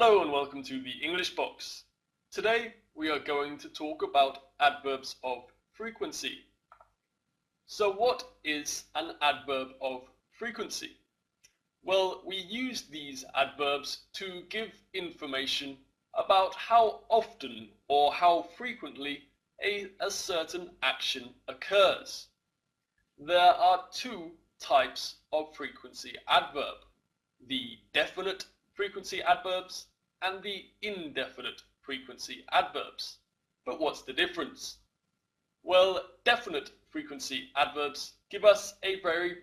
Hello and welcome to the English Box. Today we are going to talk about adverbs of frequency. So what is an adverb of frequency? Well, we use these adverbs to give information about how often or how frequently a certain action occurs. There are two types of frequency adverb: the definite frequency adverbs and the indefinite frequency adverbs. But what's the difference? Well, definite frequency adverbs give us a very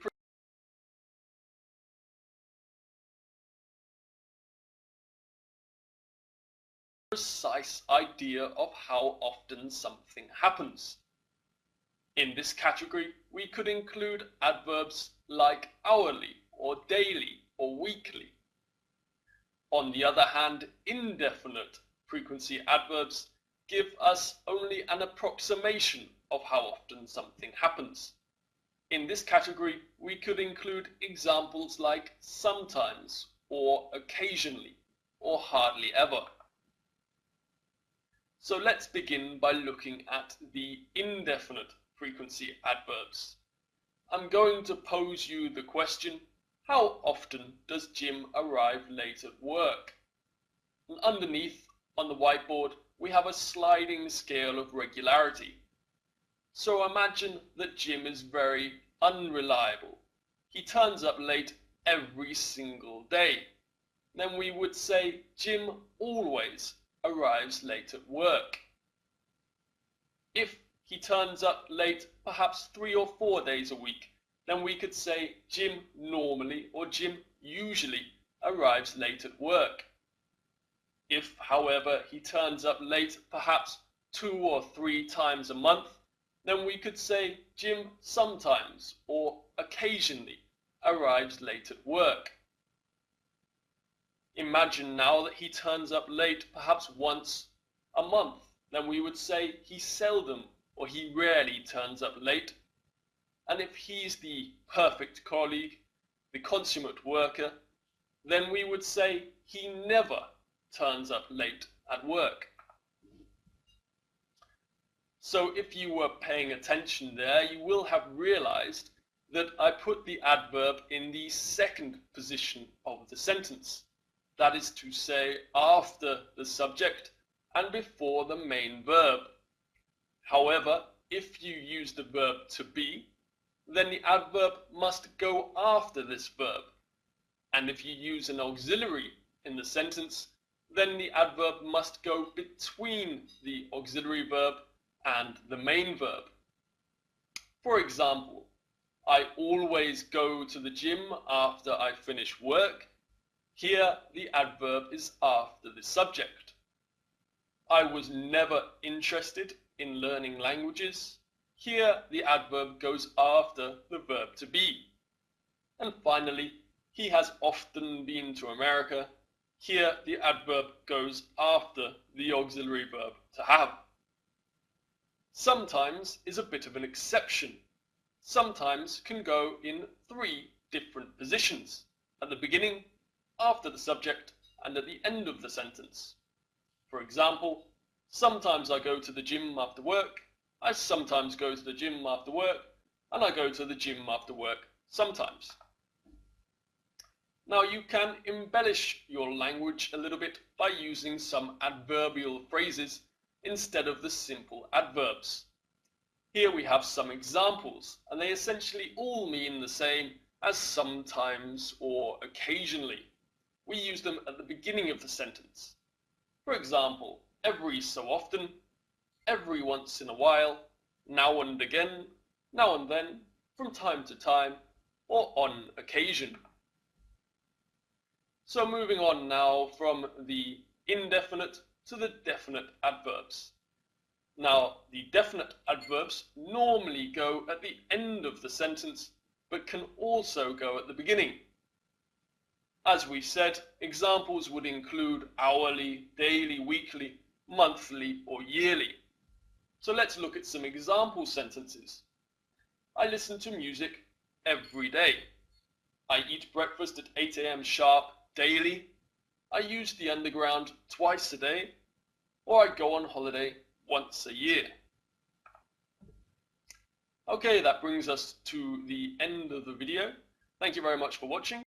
precise idea of how often something happens. In this category, we could include adverbs like hourly or daily or weekly. On the other hand, indefinite frequency adverbs give us only an approximation of how often something happens. In this category, we could include examples like sometimes or occasionally or hardly ever. So let's begin by looking at the indefinite frequency adverbs. I'm going to pose you the question, how often does Jim arrive late at work? And underneath on the whiteboard we have a sliding scale of regularity. So imagine that Jim is very unreliable. He turns up late every single day. Then we would say Jim always arrives late at work. If he turns up late perhaps 3 or 4 days a week, then we could say Jim normally or Jim usually arrives late at work. If, however, he turns up late perhaps 2 or 3 times a month, then we could say Jim sometimes or occasionally arrives late at work. Imagine now that he turns up late perhaps once a month, then we would say he seldom or he rarely turns up late. And if he's the perfect colleague, the consummate worker, then we would say he never turns up late at work. So if you were paying attention there, you will have realized that I put the adverb in the second position of the sentence. That is to say, after the subject and before the main verb. However, if you use the verb to be, then the adverb must go after this verb. And if you use an auxiliary in the sentence, then the adverb must go between the auxiliary verb and the main verb. For example, I always go to the gym after I finish work. Here the adverb is after the subject. I was never interested in learning languages. Here the adverb goes after the verb to be. And finally, he has often been to America. Here the adverb goes after the auxiliary verb to have. Sometimes is a bit of an exception. Sometimes can go in 3 different positions: at the beginning, after the subject, and at the end of the sentence. For example, sometimes I go to the gym after work, I sometimes go to the gym after work, and I go to the gym after work sometimes. Now you can embellish your language a little bit by using some adverbial phrases instead of the simple adverbs. Here we have some examples, and they essentially all mean the same as sometimes or occasionally. We use them at the beginning of the sentence. For example, every so often, every once in a while, now and again, now and then, from time to time, or on occasion. So moving on now from the indefinite to the definite adverbs. Now, the definite adverbs normally go at the end of the sentence, but can also go at the beginning. As we said, examples would include hourly, daily, weekly, monthly, or yearly. So let's look at some example sentences. I listen to music every day. I eat breakfast at 8 a.m. sharp daily. I use the underground twice a day, or I go on holiday once a year. Okay, that brings us to the end of the video. Thank you very much for watching.